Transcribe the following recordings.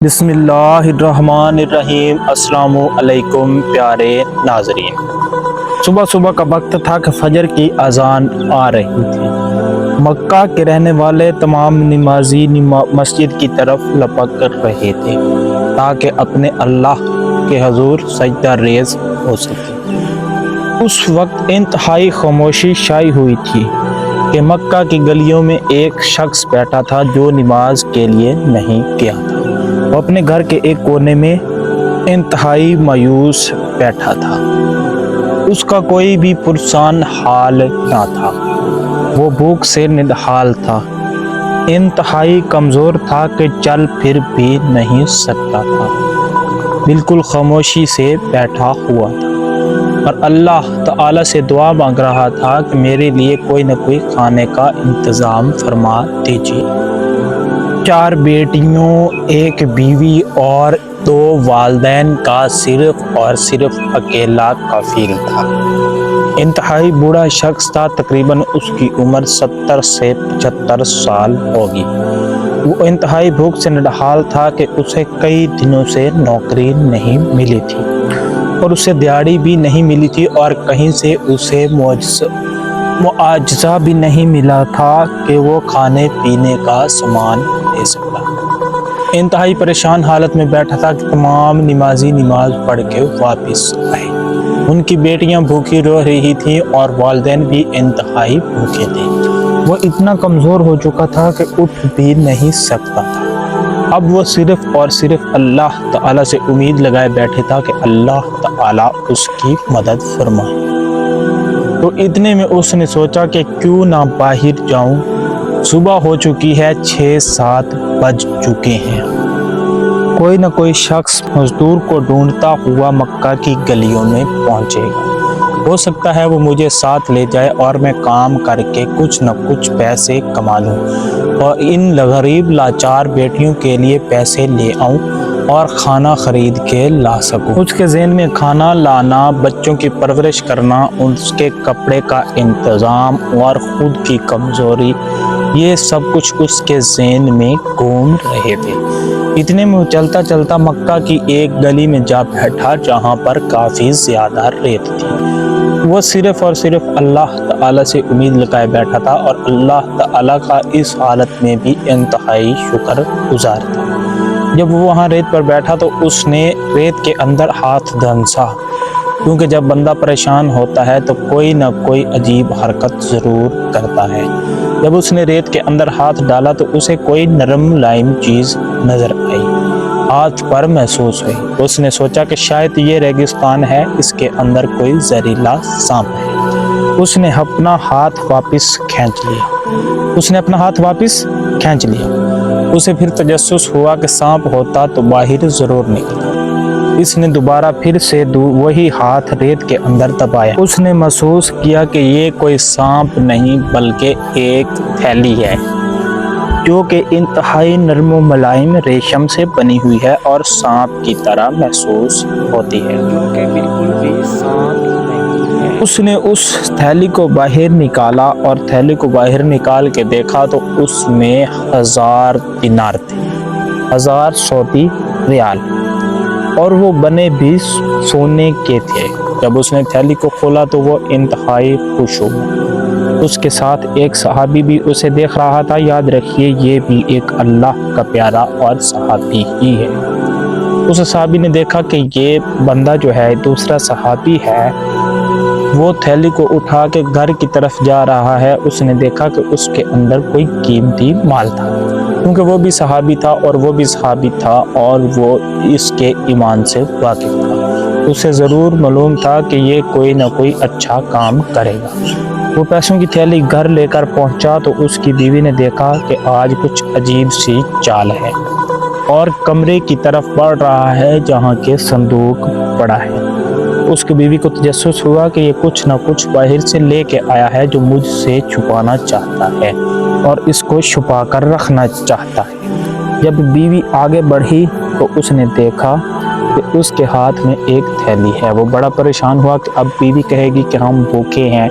بسم اللہ الرحمن الرحیم۔ السلام علیکم پیارے ناظرین، صبح صبح کا وقت تھا کہ فجر کی اذان آ رہی تھی۔ مکہ کے رہنے والے تمام نمازی مسجد کی طرف لپک کر رہے تھے تاکہ اپنے اللہ کے حضور سجدہ ریز ہو سکے۔ اس وقت انتہائی خاموشی چھائی ہوئی تھی کہ مکہ کی گلیوں میں ایک شخص بیٹھا تھا جو نماز کے لیے نہیں گیا تھا۔ وہ اپنے گھر کے ایک کونے میں انتہائی مایوس بیٹھا تھا۔ اس کا کوئی بھی پرسان حال نہ تھا۔ وہ بھوک سے نڈھال تھا، انتہائی کمزور تھا کہ چل پھر بھی نہیں سکتا تھا، بالکل خاموشی سے بیٹھا ہوا تھا اور اللہ تعالی سے دعا مانگ رہا تھا کہ میرے لیے کوئی نہ کوئی کھانے کا انتظام فرما دیجیے۔ 4 بیٹیوں، 1 بیوی اور 2 والدین کا صرف اور صرف اکیلا کفیل تھا۔ انتہائی بوڑھا شخص تھا، تقریباً اس کی عمر 70 سے 75 سال ہوگی۔ وہ انتہائی بھوک سے نڈھال تھا کہ اسے کئی دنوں سے نوکری نہیں ملی تھی اور اسے دیہڑی بھی نہیں ملی تھی اور کہیں سے اسے معاوضہ بھی نہیں ملا تھا کہ وہ کھانے پینے کا سامان لے سکتا۔ انتہائی پریشان حالت میں بیٹھا تھا کہ تمام نمازی نماز پڑھ کے واپس آئے۔ ان کی بیٹیاں بھوکی رو رہی تھیں اور والدین بھی انتہائی بھوکے تھے۔ وہ اتنا کمزور ہو چکا تھا کہ اٹھ بھی نہیں سکتا تھا۔ اب وہ صرف اور صرف اللہ تعالی سے امید لگائے بیٹھے تھا کہ اللہ تعالی اس کی مدد فرمائے۔ تو اتنے میں اس نے سوچا کہ کیوں نہ باہر جاؤں، صبح ہو چکی ہے، 6-7 بج چکے ہیں۔ کوئی نہ کوئی شخص مزدور کو ڈھونڈتا ہوا مکہ کی گلیوں میں پہنچے گا، ہو سکتا ہے وہ مجھے ساتھ لے جائے اور میں کام کر کے کچھ نہ کچھ پیسے کما لوں اور ان غریب لاچار بیٹیوں کے لیے پیسے لے آؤں اور کھانا خرید کے لا سکوں۔ اس کے ذہن میں کھانا لانا، بچوں کی پرورش کرنا، اس کے کپڑے کا انتظام اور خود کی کمزوری، یہ سب کچھ اس کے ذہن میں گھوم رہے تھے۔ اتنے میں چلتا چلتا مکہ کی ایک گلی میں جا بیٹھا جہاں پر کافی زیادہ ریت تھی۔ وہ صرف اور صرف اللہ تعالی سے امید لگائے بیٹھا تھا اور اللہ تعالی کا اس حالت میں بھی انتہائی شکر گزار تھا۔ جب وہ وہاں ریت پر بیٹھا تو اس نے ریت کے اندر ہاتھ دھنسا، کیونکہ جب بندہ پریشان ہوتا ہے تو کوئی نہ کوئی عجیب حرکت ضرور کرتا ہے۔ جب اس نے ریت کے اندر ہاتھ ڈالا تو اسے کوئی نرم ملائم چیز نظر آئی، ہاتھ پر محسوس ہوئی۔ اس نے سوچا کہ شاید یہ ریگستان ہے، اس کے اندر کوئی زہریلا سانپ ہے۔ اس نے اپنا ہاتھ واپس کھینچ لیا۔ اسے پھر تجسس ہوا کہ سانپ ہوتا تو باہر ضرور نکلتا۔ اس نے دوبارہ پھر سے وہی ہاتھ ریت کے اندر دبایا۔ اس نے محسوس کیا کہ یہ کوئی سانپ نہیں بلکہ ایک تھیلی ہے جو کہ انتہائی نرم و ملائم ریشم سے بنی ہوئی ہے اور سانپ کی طرح محسوس ہوتی ہے، کیونکہ بالکل بھی سانپ نہیں ہے۔ اس نے اس تھیلی کو باہر نکالا اور تھیلی کو باہر نکال کے دیکھا تو اس میں 1000 دینار تھے، 1000 سعودی ریال، اور وہ بنے بھی سونے کے تھے۔ جب اس نے تھیلی کو کھولا تو وہ انتہائی خوش ہوا۔ اس کے ساتھ ایک صحابی بھی اسے دیکھ رہا تھا۔ یاد رکھیے یہ بھی ایک اللہ کا پیارا اور صحابی ہی ہے۔ اس صحابی نے دیکھا کہ یہ بندہ جو ہے دوسرا صحابی ہے، وہ تھیلی کو اٹھا کے گھر کی طرف جا رہا ہے۔ اس نے دیکھا کہ اس کے اندر کوئی قیمتی مال تھا، کیونکہ وہ بھی صحابی تھا اور وہ بھی صحابی تھا اور وہ اس کے ایمان سے واقف تھا۔ اسے ضرور معلوم تھا کہ یہ کوئی نہ کوئی اچھا کام کرے گا۔ وہ پیسوں کی تھیلی گھر لے کر پہنچا تو اس کی بیوی نے دیکھا کہ آج کچھ عجیب سی چال ہے اور کمرے کی طرف بڑھ رہا ہے جہاں کے صندوق پڑا ہے۔ اس کی بیوی کو تجسس ہوا کہ یہ کچھ نہ کچھ باہر سے لے کے آیا ہے جو مجھ سے چھپانا چاہتا ہے اور اس کو چھپا کر رکھنا چاہتا ہے۔ جب بیوی آگے بڑھی تو اس نے دیکھا کہ اس کے ہاتھ میں ایک تھیلی ہے۔ وہ بڑا پریشان ہوا کہ اب بیوی کہے گی کہ ہم بھوکے ہیں،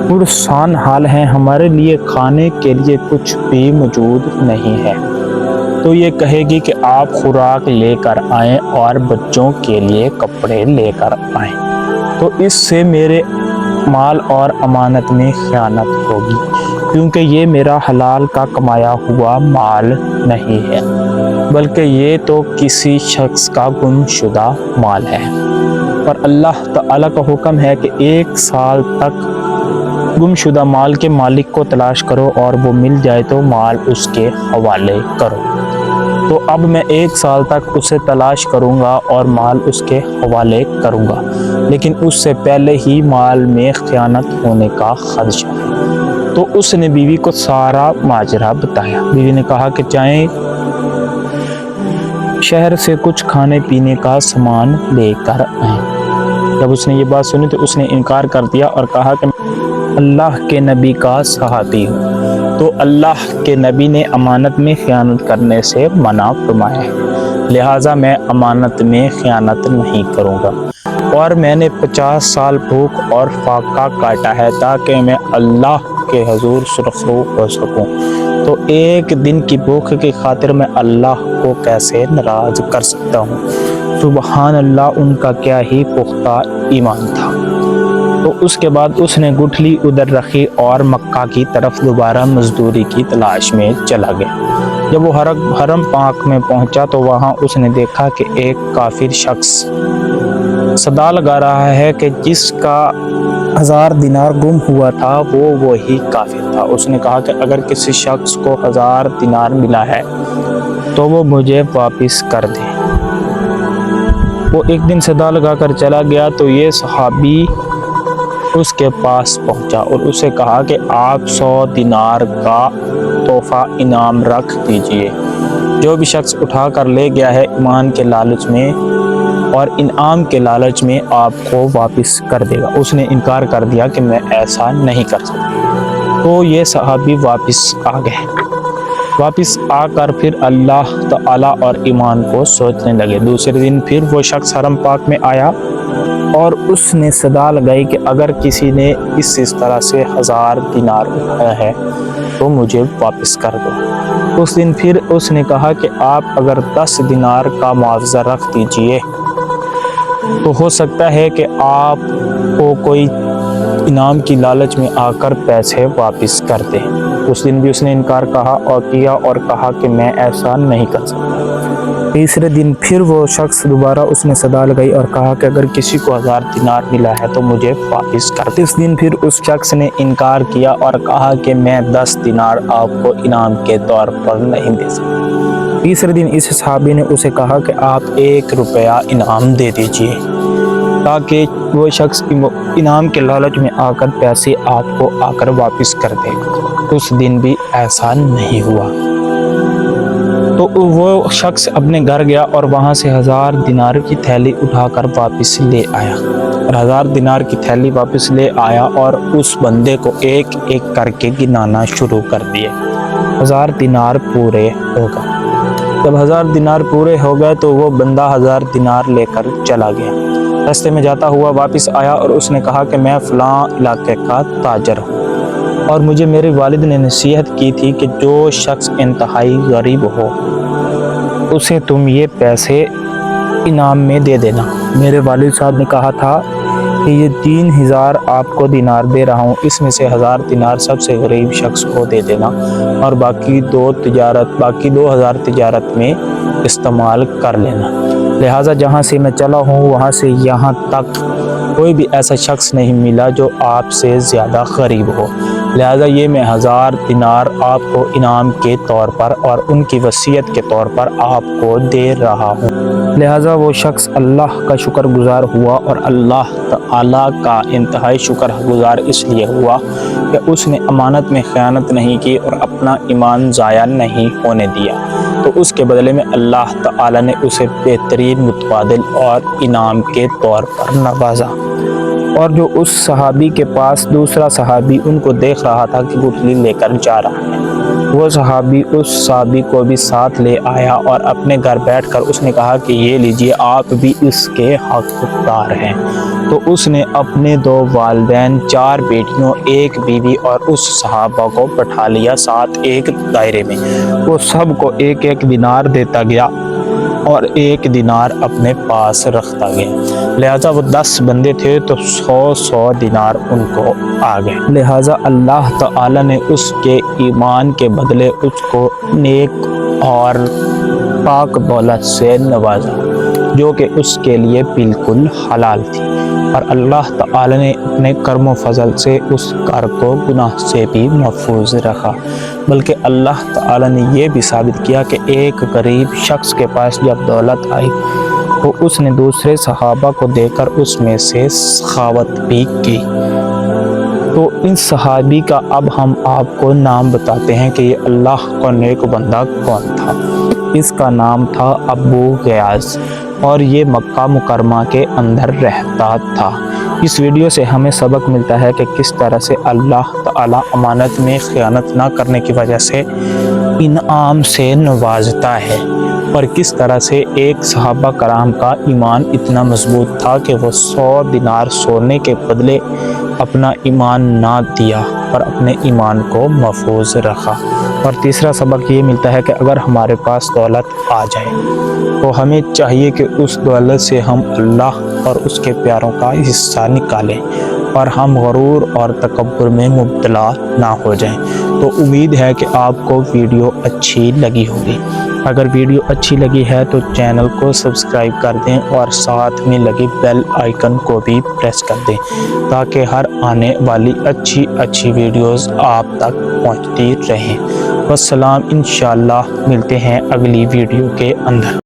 پرسان حال ہیں، ہمارے لیے کھانے کے لیے کچھ بھی موجود نہیں ہے۔ تو یہ کہے گی کہ آپ خوراک لے کر آئیں اور بچوں کے لیے کپڑے لے کر آئیں، تو اس سے میرے مال اور امانت میں خیانت ہوگی، کیونکہ یہ میرا حلال کا کمایا ہوا مال نہیں ہے، بلکہ یہ تو کسی شخص کا گم شدہ مال ہے۔ اور اللہ تعالیٰ کا حکم ہے کہ 1 سال تک گم شدہ مال کے مالک کو تلاش کرو، اور وہ مل جائے تو مال اس کے حوالے کرو۔ تو اب میں 1 سال تک اسے تلاش کروں گا اور مال اس کے حوالے کروں گا، لیکن اس سے پہلے ہی مال میں خیانت ہونے کا خدشہ ہے۔ تو اس نے بیوی کو سارا ماجرا بتایا۔ بیوی نے کہا کہ چاہے شہر سے کچھ کھانے پینے کا سامان لے کر آئیں۔ جب اس نے یہ بات سنی تو اس نے انکار کر دیا اور کہا کہ اللہ کے نبی کا صحابی ہوں، تو اللہ کے نبی نے امانت میں خیانت کرنے سے منع فرمایا ہے، لہٰذا میں امانت میں خیانت نہیں کروں گا، اور میں نے 50 سال بھوک اور فاقہ کاٹا ہے تاکہ میں اللہ کے حضور سرخرو ہو سکوں، تو ایک دن کی بھوک کی خاطر میں اللہ کو کیسے ناراض کر سکتا ہوں؟ سبحان اللہ، ان کا کیا ہی پختہ ایمان تھا۔ تو اس کے بعد اس نے گٹھلی ادھر رکھی اور مکہ کی طرف دوبارہ مزدوری کی تلاش میں چلا گیا۔ جب وہ حرم پاک میں پہنچا تو وہاں اس نے دیکھا کہ ایک کافر شخص صدا لگا رہا ہے کہ جس کا 1000 دینار گم ہوا تھا وہ وہی کافر تھا۔ اس نے کہا کہ اگر کسی شخص کو 1000 دینار ملا ہے تو وہ مجھے واپس کر دے۔ وہ ایک دن صدا لگا کر چلا گیا تو یہ صحابی اس کے پاس پہنچا اور اسے کہا کہ آپ 100 دینار کا تحفہ انعام رکھ دیجئے، جو بھی شخص اٹھا کر لے گیا ہے ایمان کے لالچ میں اور انعام کے لالچ میں آپ کو واپس کر دے گا۔ اس نے انکار کر دیا کہ میں ایسا نہیں کر سکتا۔ تو یہ صحابی واپس آ گئے۔ واپس آ کر پھر اللہ تعالیٰ اور ایمان کو سوچنے لگے۔ دوسرے دن پھر وہ شخص حرم پاک میں آیا اور اس نے صدا لگائی کہ اگر کسی نے اس طرح سے 1000 دینار اٹھایا ہے تو مجھے واپس کر دو۔ اس دن پھر اس نے کہا کہ آپ اگر 10 دینار کا معاوضہ رکھ دیجئے تو ہو سکتا ہے کہ آپ کو کوئی انعام کی لالچ میں آ کر پیسے واپس کر دے۔ اس دن بھی اس نے انکار کیا اور کہا کہ میں ایسا نہیں کر سکتا۔ تیسرے دن پھر وہ شخص دوبارہ اس نے صدا لگائی اور کہا کہ اگر کسی کو 1000 دینار ملا ہے تو مجھے واپس کر دے۔ اس دن پھر اس شخص نے انکار کیا اور کہا کہ میں 10 دینار آپ کو انعام کے طور پر نہیں دے سکتا۔ تیسرے دن اس صحابی نے اسے کہا کہ آپ 1 روپیہ انعام دے دیجئے، تاکہ وہ شخص انعام کے لالچ میں آ کر پیسے آپ کو آ کر واپس کر دے۔ اس دن بھی ایسا نہیں ہوا۔ تو وہ شخص اپنے گھر گیا اور وہاں سے 1000 دینار کی تھیلی اٹھا کر واپس لے آیا، اور 1000 دینار کی تھیلی واپس لے آیا اور اس بندے کو ایک ایک کر کے گنانا شروع کر دیے۔ 1000 دینار پورے ہو گئے۔ جب 1000 دینار پورے ہو گئے تو وہ بندہ 1000 دینار لے کر چلا گیا۔ راستے میں جاتا ہوا واپس آیا اور اس نے کہا کہ میں فلاں علاقے کا تاجر ہوں، اور مجھے میرے والد نے نصیحت کی تھی کہ جو شخص انتہائی غریب ہو اسے تم یہ پیسے انعام میں دے دینا۔ میرے والد صاحب نے کہا تھا کہ یہ 3000 آپ کو دینار دے رہا ہوں، اس میں سے 1000 دینار سب سے غریب شخص کو دے دینا، اور باقی 2000 تجارت میں استعمال کر لینا۔ لہٰذا جہاں سے میں چلا ہوں وہاں سے یہاں تک کوئی بھی ایسا شخص نہیں ملا جو آپ سے زیادہ غریب ہو، لہٰذا یہ میں 1000 دینار آپ کو انعام کے طور پر اور ان کی وصیت کے طور پر آپ کو دے رہا ہوں۔ لہٰذا وہ شخص اللہ کا شکر گزار ہوا، اور اللہ تعالیٰ کا انتہائی شکر گزار اس لیے ہوا کہ اس نے امانت میں خیانت نہیں کی اور اپنا ایمان ضائع نہیں ہونے دیا، تو اس کے بدلے میں اللہ تعالیٰ نے اسے بہترین متبادل اور انعام کے طور پر نوازا۔ اور جو اس صحابی کے پاس دوسرا صحابی ان کو دیکھ رہا تھا کہ گٹھلی لے کر جا رہا ہے، وہ صحابی اس صحابی کو بھی ساتھ لے آیا اور اپنے گھر بیٹھ کر اس نے کہا کہ یہ لیجئے، آپ بھی اس کے حقدار ہیں۔ تو اس نے اپنے 2 والدین، 4 بیٹیوں، 1 بیوی اور اس صحابہ کو بٹھا لیا ساتھ ایک دائرے میں۔ وہ سب کو 1 دینار دیتا گیا اور 1 دینار اپنے پاس رکھتا گیا، لہٰذا وہ 10 بندے تھے تو 100 دینار ان کو آ گئے۔ لہٰذا اللہ تعالی نے اس کے ایمان کے بدلے اس کو نیک اور پاک دولت سے نوازا، جو کہ اس کے لیے بالکل حلال تھی، اور اللہ تعالی نے اپنے کرم و فضل سے اس گھر کو گناہ سے بھی محفوظ رکھا، بلکہ اللہ تعالی نے یہ بھی ثابت کیا کہ ایک غریب شخص کے پاس جب دولت آئی تو اس نے دوسرے صحابہ کو دے کر اس میں سے سخاوت بھی کی۔ تو ان صحابی کا اب ہم آپ کو نام بتاتے ہیں کہ یہ اللہ کا نیک بندہ کون تھا۔ اس کا نام تھا ابو غیاث، اور یہ مکہ مکرمہ کے اندر رہتا تھا۔ اس ویڈیو سے ہمیں سبق ملتا ہے کہ کس طرح سے اللہ تعالی امانت میں خیانت نہ کرنے کی وجہ سے انعام سے نوازتا ہے، اور کس طرح سے ایک صحابہ کرام کا ایمان اتنا مضبوط تھا کہ وہ 100 دینار سونے کے بدلے اپنا ایمان نہ دیا اور اپنے ایمان کو محفوظ رکھا۔ اور تیسرا سبق یہ ملتا ہے کہ اگر ہمارے پاس دولت آ جائے تو ہمیں چاہیے کہ اس دولت سے ہم اللہ اور اس کے پیاروں کا حصہ نکالیں اور ہم غرور اور تکبر میں مبتلا نہ ہو جائیں۔ تو امید ہے کہ آپ کو ویڈیو اچھی لگی ہوگی۔ اگر ویڈیو اچھی لگی ہے تو چینل کو سبسکرائب کر دیں اور ساتھ میں لگی بیل آئیکن کو بھی پریس کر دیں، تاکہ ہر آنے والی اچھی ویڈیوز آپ تک پہنچتی رہیں۔ والسلام، انشاءاللہ ملتے ہیں اگلی ویڈیو کے اندر۔